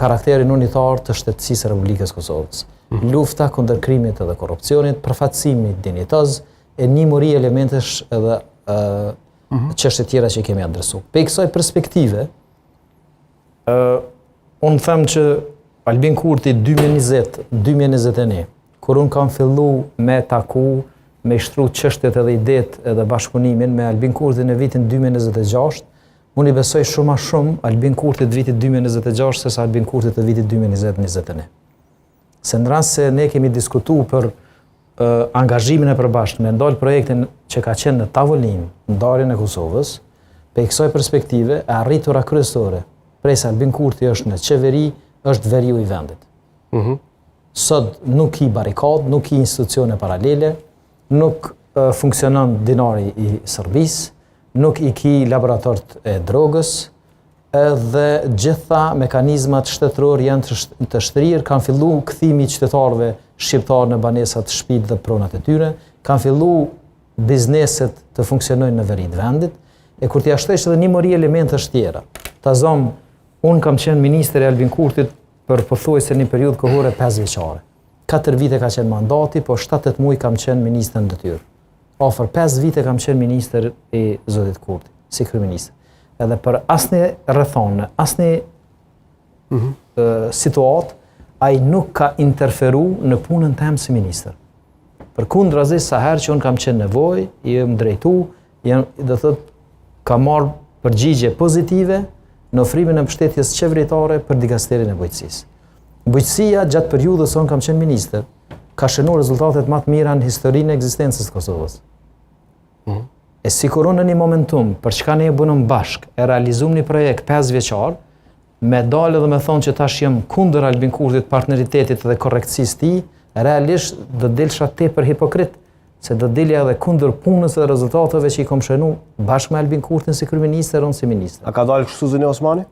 karakterin unitar të shtetësisë së Republikës Kosovës. Lufta kundër krimit edhe korrupsionit, përfaqësimi dinjitoz e një muri elementesh edhe çështje tjera që kemi adresuar. Pe kësaj perspektive, unë them që Albin Kurti 2020-2021, kur unë kam fillu me taku, me shtru çështjet edhe idetë edhe bashkëpunimin me Albin Kurti në vitin 2026, unë i besoj shumë a shumë Albin Kurti të vitit 2026 sesa Albin Kurti të vitit 2020-2021. Se në rast se ne kemi diskutu për angazhimin e përbashkët me ndalë projektin që ka qenë në tavolinë ndarjen e Kosovës, pe kësaj perspektive e arritura kryesore prej se Albin Kurti është në qeveri, është veriu i vendit. Sot nuk i barikad, nuk i institucione paralele, nuk funksionon dinari i Serbisë, nuk i ki laboratorët e drogës, edhe gjitha mekanizmat shtetëror janë të shtrirë, kanë fillu kthimi i qytetarëve shqiptarë në banesat shtëpitë dhe pronat e tyre, kanë fillu bizneset të funksionojnë në veri të vendit, e kur t'ja shtesh edhe një mori elementësh tjera. Ta zomë, unë kam qenë ministër e Albin Kurtit për pothuajse një periudhë kohore 5 vjeçare. 4 vite ka qenë mandati, po 7-8 muaj kam qenë ministër në detyrë. Afër 5 vite kam qenë ministër i zotit Kurti, si kryeminist. Edhe për asnjë rrethone, asnjë situatë, ai nuk ka interferu në punën time si ministër. Përkundrazi, sa herë që unë kam qenë nevojë, i jam drejtu, do thotë, ka marrë përgjigje pozitive në ofrimin e mbështetjes qeveritare për dikasterin e bujqësisë. Bujqësia gjatë periudhës unë kam qenë ministër, ka shënuar rezultatet më të mira në historinë e ekzistencës së Kosovës. E sikur unë në një momentum, për çka ne e bënëm bashkë, e realizum një projekt 5 vjeçar, me dalë dhe me thonë që tash jam kundër Albin Kurtit, partneritetit dhe korrekcisë tij, realisht do delsha tepër hipokrit, se do delja edhe kundër punës dhe rezultateve që i kom shënuar bashkë me Albin Kurtin si kryeminist e unë si ministër. A ka dalë kështu zëni Osmani?